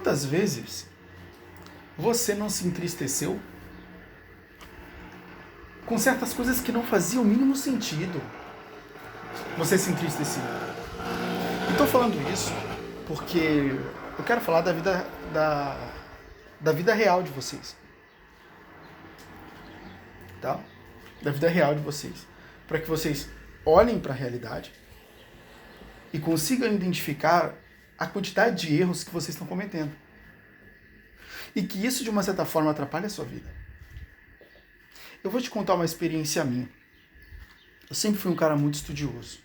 Quantas vezes você não se entristeceu com certas coisas que não faziam o mínimo sentido? Você se entristeceu. E estou falando isso porque eu quero falar da vida real de vocês. Tá? Da vida real de vocês. Para que vocês olhem para a realidade e consigam identificar a quantidade de erros que vocês estão cometendo. E que isso, de uma certa forma, atrapalha a sua vida. Eu vou te contar uma experiência minha. Eu sempre fui um cara muito estudioso.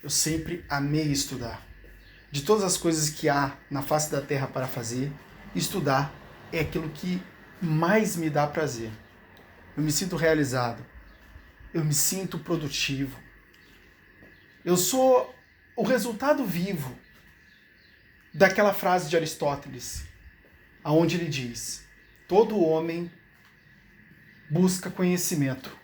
Eu sempre amei estudar. De todas as coisas que há na face da Terra para fazer, estudar é aquilo que mais me dá prazer. Eu me sinto realizado. Eu me sinto produtivo. Eu sou o resultado vivo daquela frase de Aristóteles, aonde ele diz: todo homem busca conhecimento.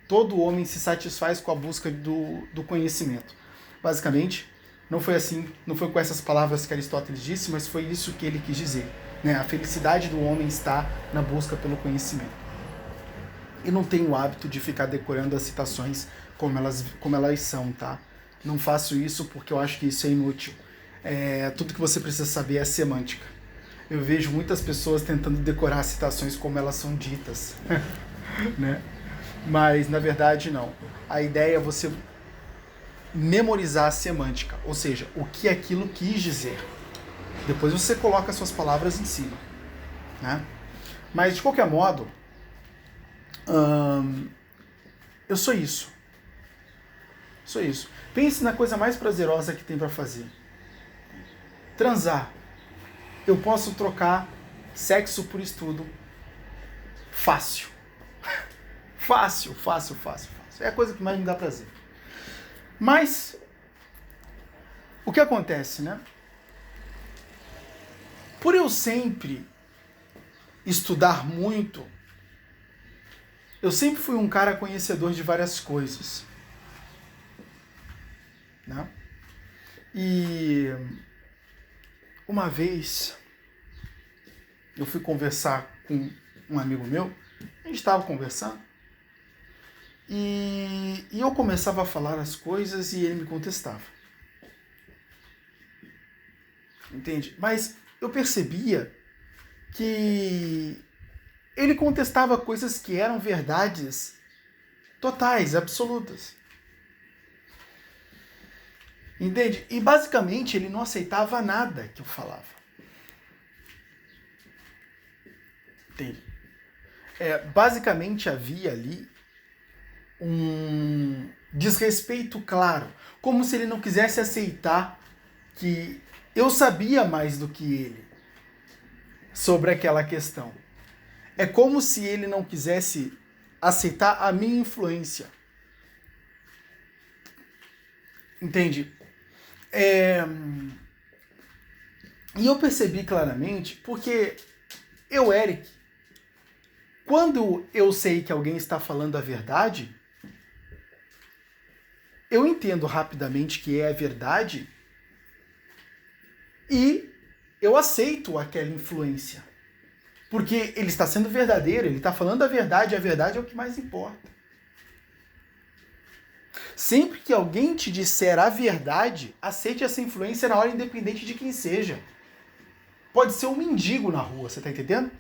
Todo homem se satisfaz com a busca do conhecimento. Basicamente, não foi assim, não foi com essas palavras que Aristóteles disse, mas foi isso que ele quis dizer. Né? A felicidade do homem está na busca pelo conhecimento. E não tenho o hábito de ficar decorando as citações como elas são, tá? Não faço isso porque eu acho que isso é inútil. Tudo que você precisa saber é semântica. Eu vejo muitas pessoas tentando decorar citações como elas são ditas, né? Mas, na verdade, não. A ideia é você memorizar a semântica, ou seja, o que aquilo quis dizer. Depois você coloca suas palavras em cima, né? Mas, de qualquer modo, eu sou isso. Sou isso. Pense na coisa mais prazerosa que tem para fazer. Transar. Eu posso trocar sexo por estudo. Fácil. Fácil. É a coisa que mais me dá prazer. Mas, o que acontece, né? Por eu sempre estudar muito, eu sempre fui um cara conhecedor de várias coisas. Né? E uma vez eu fui conversar com um amigo meu, a gente estava conversando, e eu começava a falar as coisas e ele me contestava. Entende? Mas eu percebia que ele contestava coisas que eram verdades totais, absolutas. Entende? E basicamente ele não aceitava nada que eu falava. Entende? Basicamente havia ali um desrespeito claro, como se ele não quisesse aceitar que eu sabia mais do que ele sobre aquela questão. É como se ele não quisesse aceitar a minha influência. Entende? E eu percebi claramente, porque eu, Eric, quando eu sei que alguém está falando a verdade, eu entendo rapidamente que é a verdade e eu aceito aquela influência. Porque ele está sendo verdadeiro, ele está falando a verdade é o que mais importa. Sempre que alguém te disser a verdade, aceite essa influência na hora, independente de quem seja. Pode ser um mendigo na rua, você tá entendendo?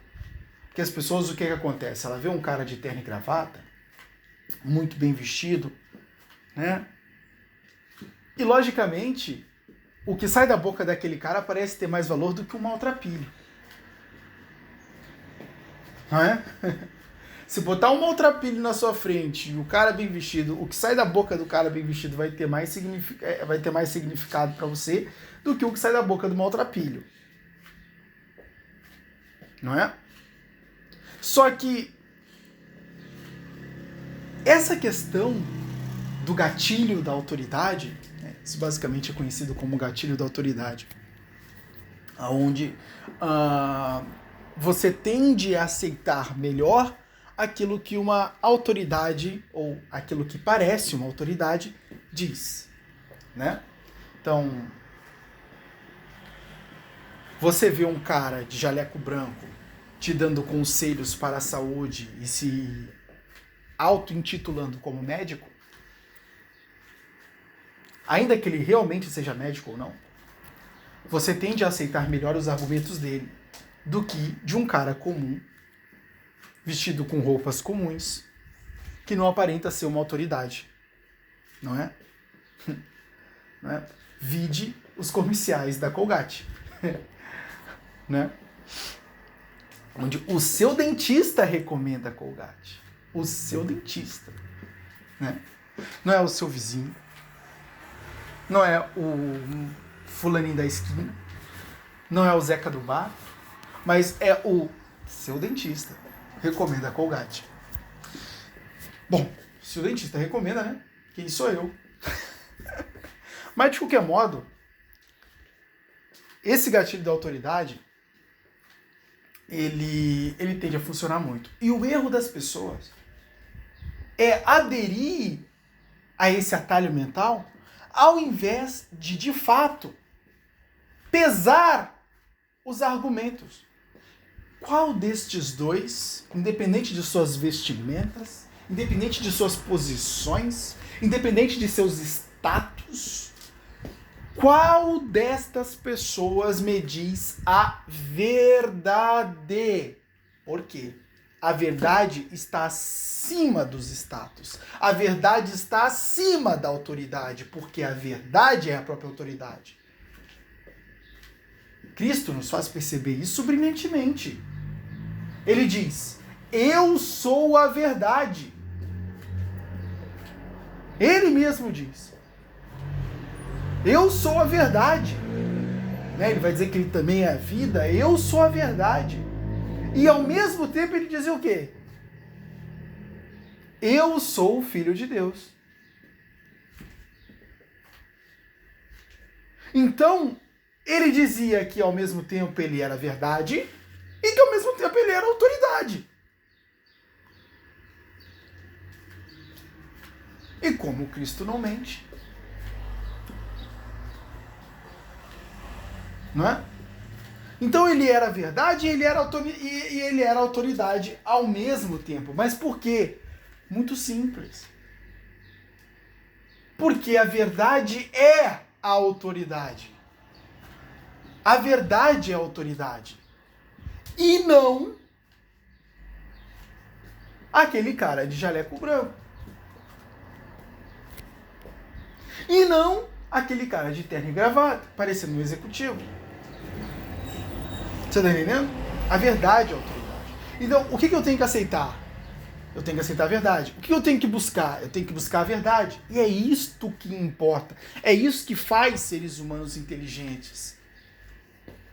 Porque as pessoas, o que acontece? Ela vê um cara de terno e gravata, muito bem vestido, né? E, logicamente, o que sai da boca daquele cara parece ter mais valor do que um maltrapilho. Não é? Se botar um maltrapilho na sua frente e o cara bem vestido, o que sai da boca do cara bem vestido vai ter mais significado para você do que o que sai da boca do maltrapilho. Não é? Só que essa questão do gatilho da autoridade, isso basicamente é conhecido como gatilho da autoridade, onde você tende a aceitar melhor aquilo que uma autoridade, ou aquilo que parece uma autoridade, diz. Né? Então, Você vê um cara de jaleco branco te dando conselhos para a saúde e se auto-intitulando como médico, ainda que ele realmente seja médico ou não, você tende a aceitar melhor os argumentos dele do que de um cara comum, vestido com roupas comuns, que não aparenta ser uma autoridade. Não é? Não é? Vide os comerciais da Colgate. Né? Onde o seu dentista recomenda a Colgate. O seu dentista. Né? Não é o seu vizinho. Não é o fulaninho da esquina. Não é o Zeca do bar. Mas é o seu dentista. Recomenda a Colgate. Bom, se o dentista recomenda, né? Quem sou eu? Mas de qualquer modo, esse gatilho da autoridade, ele tende a funcionar muito. E o erro das pessoas é aderir a esse atalho mental ao invés de fato, pesar os argumentos. Qual destes dois, independente de suas vestimentas, independente de suas posições, independente de seus status, qual destas pessoas me diz a verdade? Por quê? A verdade está acima dos status. A verdade está acima da autoridade, porque a verdade é a própria autoridade. Cristo nos faz perceber isso brilhantemente. Ele diz: eu sou a verdade. Ele mesmo diz: eu sou a verdade. Ele vai dizer que ele também é a vida. Eu sou a verdade. E ao mesmo tempo ele dizia o quê? Eu sou o Filho de Deus. Então, ele dizia que ao mesmo tempo ele era a verdade e que ao mesmo tempo ele era a autoridade. E como Cristo não mente, não é? Então ele era a verdade e ele era a autoridade ao mesmo tempo. Mas por quê? Muito simples. Porque a verdade é a autoridade. A verdade é a autoridade. E não aquele cara de jaleco branco. E não aquele cara de terno e gravata, parecendo um executivo. Você tá entendendo? A verdade é a autoridade. Então, o que eu tenho que aceitar? Eu tenho que aceitar a verdade. O que eu tenho que buscar? Eu tenho que buscar a verdade. E é isto que importa. É isso que faz seres humanos inteligentes.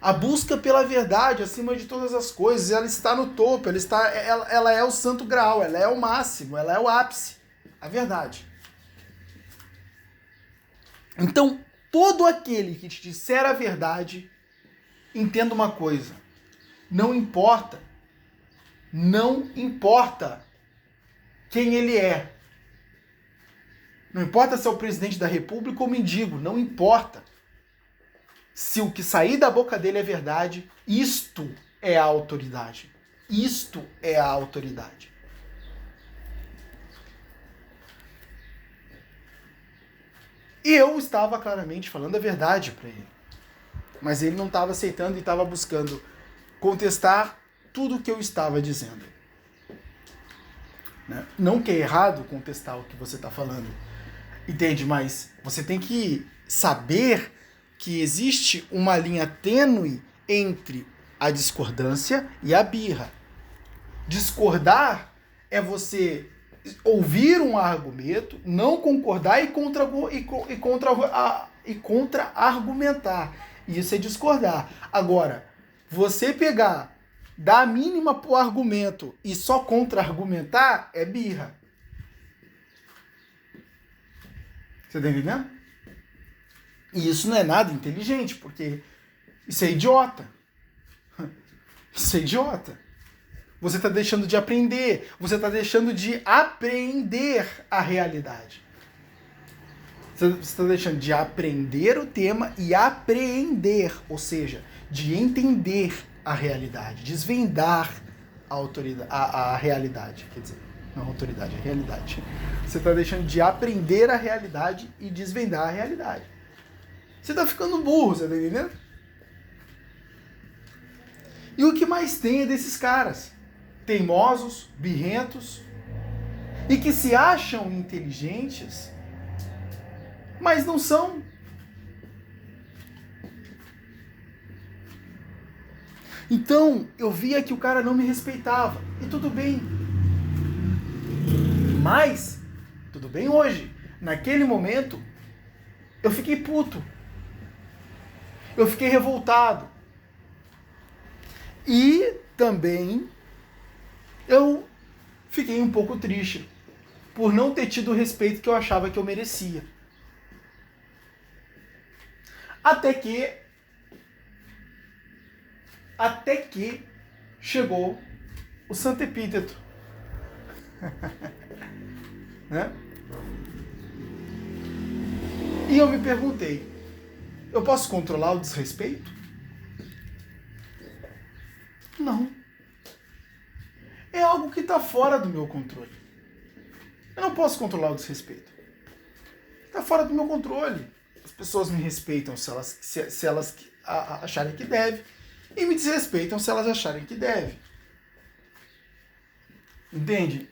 A busca pela verdade acima de todas as coisas. Ela está no topo. Ela é o santo grau. Ela é o máximo. Ela é o ápice. A verdade. Então, todo aquele que te disser a verdade, entenda uma coisa. Não importa quem ele é. Não importa se é o presidente da República ou mendigo, não importa. Se o que sair da boca dele é verdade, isto é a autoridade. Isto é a autoridade. E eu estava claramente falando a verdade para ele. Mas ele não estava aceitando e estava buscando contestar tudo o que eu estava dizendo. Né? Não que é errado contestar o que você está falando, entende? Mas você tem que saber que existe uma linha tênue entre a discordância e a birra. Discordar é você ouvir um argumento, não concordar e contra-argumentar. Isso é discordar. Agora, você pegar, dar a mínima pro argumento e só contra-argumentar é birra. Você tá entendendo? E isso não é nada inteligente, porque isso é idiota. Isso é idiota. Você está deixando de aprender. Você está deixando de apreender a realidade. Você está deixando de aprender o tema e apreender, ou seja, de entender a realidade, desvendar a realidade, quer dizer, não a autoridade, a realidade. Você está deixando de aprender a realidade e desvendar a realidade. Você está ficando burro, você está entendendo? E o que mais tem é desses caras, teimosos, birrentos, e que se acham inteligentes, mas não são. Então, eu via que o cara não me respeitava. E tudo bem. Mas, tudo bem hoje. Naquele momento, eu fiquei puto. Eu fiquei revoltado. E também, eu fiquei um pouco triste por não ter tido o respeito que eu achava que eu merecia. Até que chegou o Santo Epíteto. Né? E eu me perguntei, eu posso controlar o desrespeito? Não. É algo que está fora do meu controle. Eu não posso controlar o desrespeito. Está fora do meu controle. As pessoas me respeitam se elas acharem que deve, e me desrespeitam se elas acharem que deve. Entende?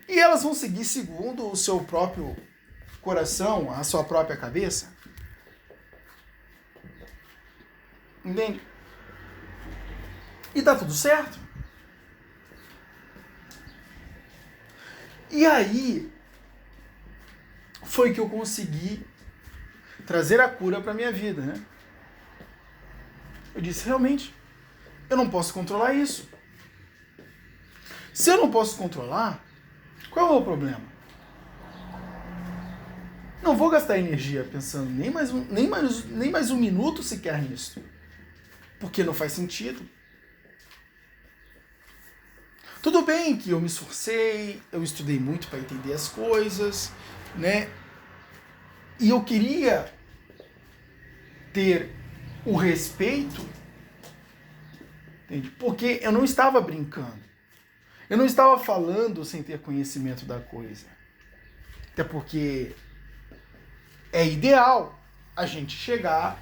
E elas vão seguir segundo o seu próprio coração, a sua própria cabeça. Entende? E tá tudo certo. E aí foi que eu consegui trazer a cura para minha vida, né? Eu disse, realmente, eu não posso controlar isso. Se eu não posso controlar, qual é o meu problema? Não vou gastar energia pensando nem mais um minuto sequer nisso. Porque não faz sentido. Tudo bem que eu me esforcei, eu estudei muito para entender as coisas, né? E eu queria ter o respeito, entende? Porque eu não estava brincando. Eu não estava falando sem ter conhecimento da coisa. Até porque é ideal a gente chegar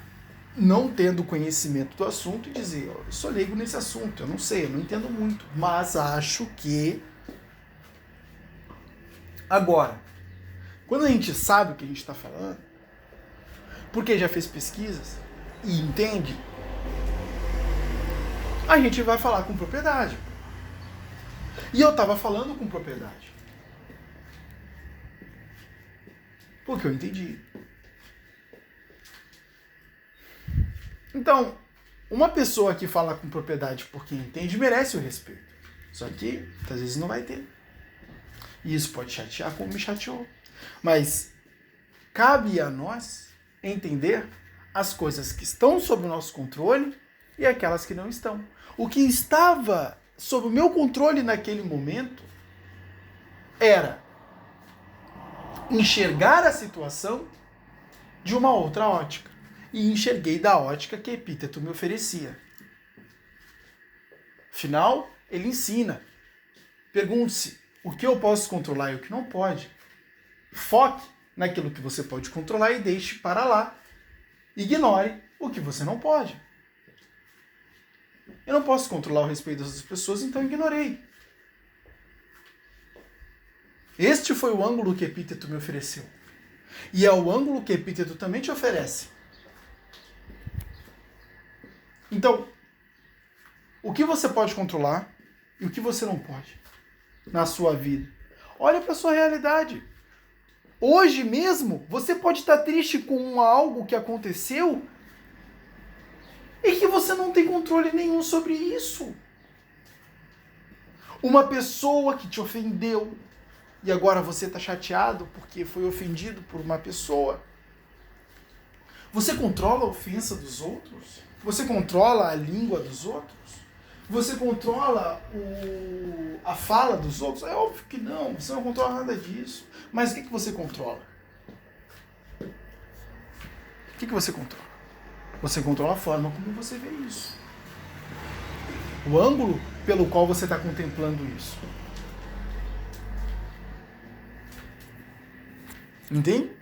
não tendo conhecimento do assunto e dizer, eu sou leigo nesse assunto, eu não sei, eu não entendo muito, mas acho que... Agora, quando a gente sabe o que a gente está falando, porque já fez pesquisas e entende, a gente vai falar com propriedade. E eu estava falando com propriedade. Porque eu entendi. Então, uma pessoa que fala com propriedade porque entende merece o respeito. Só que, às vezes, não vai ter. E isso pode chatear como me chateou. Mas cabe a nós entender as coisas que estão sob o nosso controle e aquelas que não estão. O que estava sob o meu controle naquele momento era enxergar a situação de uma outra ótica. E enxerguei da ótica que Epíteto me oferecia. Afinal, ele ensina. Pergunte-se o que eu posso controlar e o que não pode. Foque naquilo que você pode controlar e deixe para lá. Ignore o que você não pode. Eu não posso controlar o respeito das pessoas, então ignorei. Este foi o ângulo que Epíteto me ofereceu. E é o ângulo que Epíteto também te oferece. Então, o que você pode controlar e o que você não pode na sua vida? Olha para a sua realidade. Hoje mesmo, você pode estar triste com algo que aconteceu e que você não tem controle nenhum sobre isso. Uma pessoa que te ofendeu e agora você está chateado porque foi ofendido por uma pessoa. Você controla a ofensa dos outros? Você controla a língua dos outros? Você controla a fala dos outros? É óbvio que não, você não controla nada disso. Mas o que você controla? O que você controla? Você controla a forma como você vê isso. O ângulo pelo qual você está contemplando isso. Entende?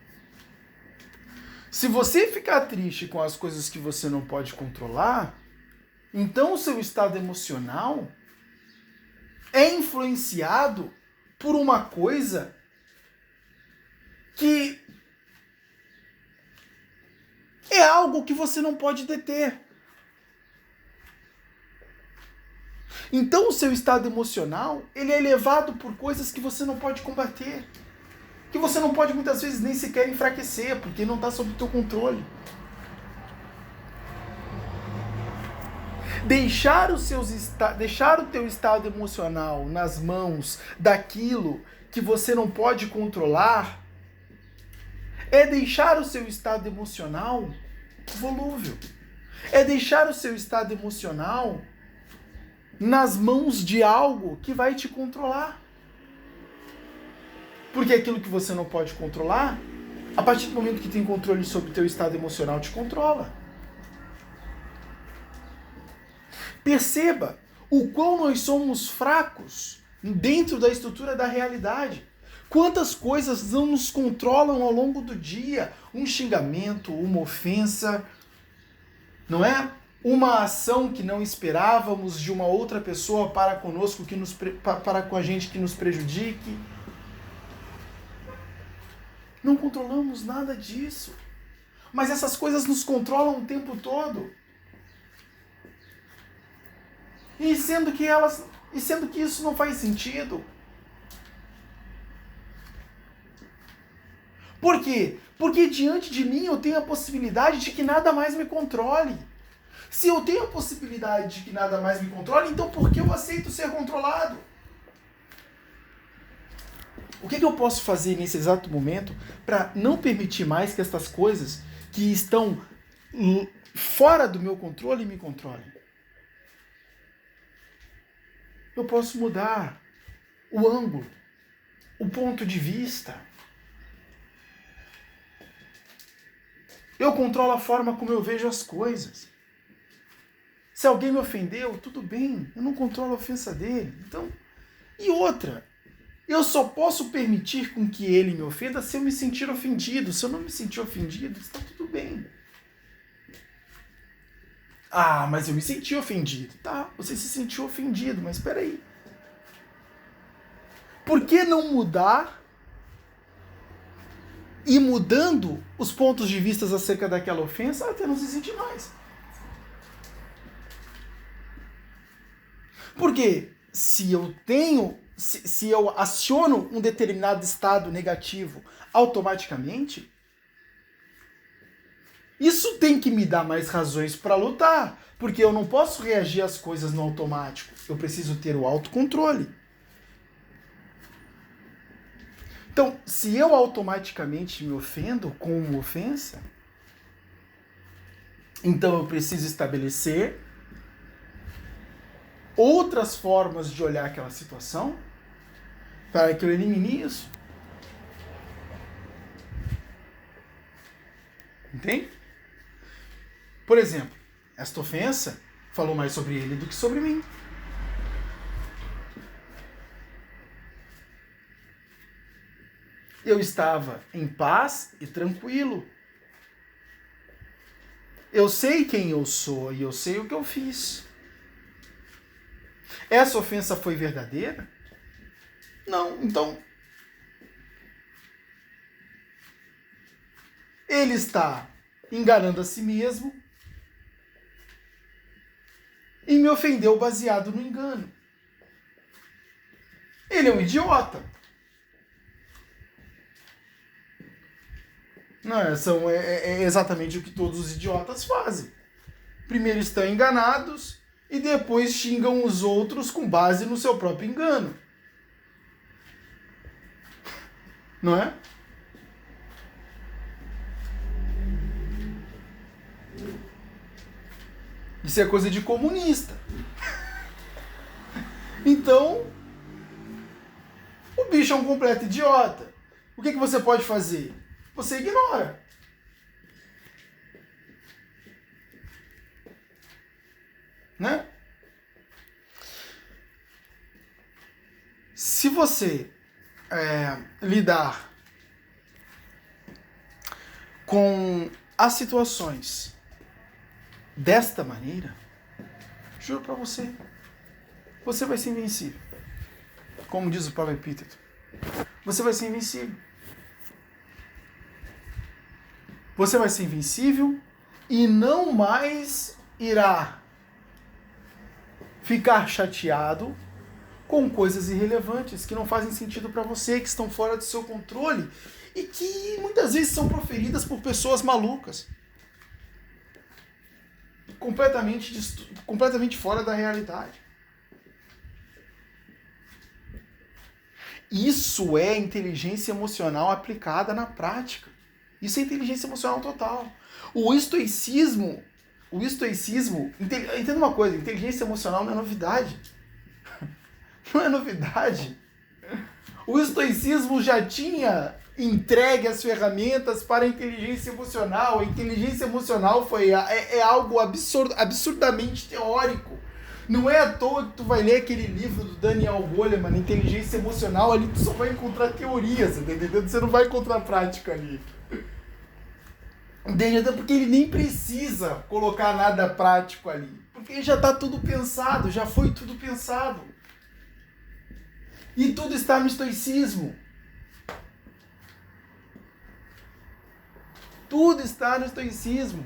Se você ficar triste com as coisas que você não pode controlar, então o seu estado emocional é influenciado por uma coisa que é algo que você não pode deter. Então o seu estado emocional, ele é elevado por coisas que você não pode combater. Que você não pode muitas vezes nem sequer enfraquecer, porque não está sob o teu controle. Deixar o teu estado emocional nas mãos daquilo que você não pode controlar é deixar o seu estado emocional volúvel. É deixar o seu estado emocional nas mãos de algo que vai te controlar. Porque aquilo que você não pode controlar, a partir do momento que tem controle sobre o teu estado emocional, te controla. Perceba o quão nós somos fracos dentro da estrutura da realidade. Quantas coisas não nos controlam ao longo do dia? Um xingamento, uma ofensa, não é? Uma ação que não esperávamos de uma outra pessoa para conosco, para com a gente que nos prejudique. Não controlamos nada disso. Mas essas coisas nos controlam o tempo todo. E sendo que isso não faz sentido. Por quê? Porque diante de mim eu tenho a possibilidade de que nada mais me controle. Se eu tenho a possibilidade de que nada mais me controle, então por que eu aceito ser controlado? O que eu posso fazer nesse exato momento para não permitir mais que estas coisas que estão fora do meu controle me controlem? Eu posso mudar o ângulo, o ponto de vista. Eu controlo a forma como eu vejo as coisas. Se alguém me ofendeu, tudo bem, eu não controlo a ofensa dele. Então, e outra, eu só posso permitir com que ele me ofenda se eu me sentir ofendido. Se eu não me sentir ofendido, está tudo bem. Ah, mas eu me senti ofendido. Tá, você se sentiu ofendido, mas espera aí. Por que não mudar e mudando os pontos de vista acerca daquela ofensa até não se sentir mais? Porque se eu aciono um determinado estado negativo automaticamente, isso tem que me dar mais razões para lutar, porque eu não posso reagir às coisas no automático. Eu preciso ter o autocontrole. Então, se eu automaticamente me ofendo com uma ofensa, então eu preciso estabelecer outras formas de olhar aquela situação para que eu elimine isso. Entende? Por exemplo, esta ofensa falou mais sobre ele do que sobre mim. Eu estava em paz e tranquilo. Eu sei quem eu sou e eu sei o que eu fiz. Essa ofensa foi verdadeira? Não, então ele está enganando a si mesmo e me ofendeu baseado no engano. Ele é um idiota. Não, é exatamente o que todos os idiotas fazem. Primeiro estão enganados e depois xingam os outros com base no seu próprio engano. Não é? Isso é coisa de comunista. Então, o bicho é um completo idiota. O que você pode fazer? Você ignora. né? Se você lidar com as situações desta maneira, juro pra você, você vai ser invencível. Como diz o próprio Epíteto, você vai ser invencível. Você vai ser invencível e não mais irá ficar chateado com coisas irrelevantes que não fazem sentido para você, que estão fora do seu controle e que muitas vezes são proferidas por pessoas malucas, completamente fora da realidade. Isso é inteligência emocional aplicada na prática. Isso é inteligência emocional total. O estoicismo, entenda uma coisa, inteligência emocional não é novidade. Não é novidade. O estoicismo já tinha entregue as ferramentas para a inteligência emocional. A inteligência emocional é algo absurdamente teórico. Não é à toa que tu vai ler aquele livro do Daniel Goleman, Inteligência Emocional, ali tu só vai encontrar teorias, entendeu? Você não vai encontrar prática ali. Entendeu? Porque ele nem precisa colocar nada prático ali. Porque já está tudo pensado, já foi tudo pensado. E tudo está no estoicismo. Tudo está no estoicismo.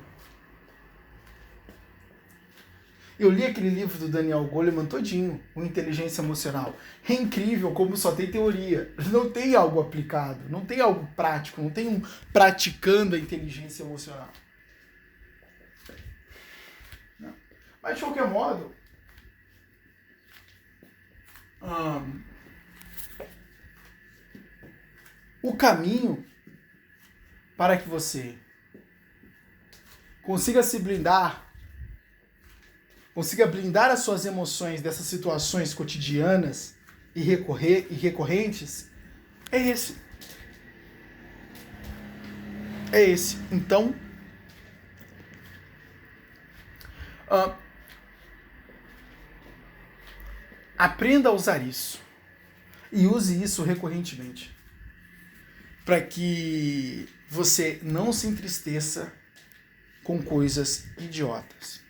Eu li aquele livro do Daniel Goleman todinho, o Inteligência Emocional. É incrível como só tem teoria. Não tem algo aplicado, não tem algo prático, não tem um praticando a inteligência emocional. Não. Mas de qualquer modo, o caminho para que você consiga se blindar, consiga blindar as suas emoções dessas situações cotidianas e recorrentes, é esse. É esse. Então, aprenda a usar isso. E use isso recorrentemente. Para que você não se entristeça com coisas idiotas.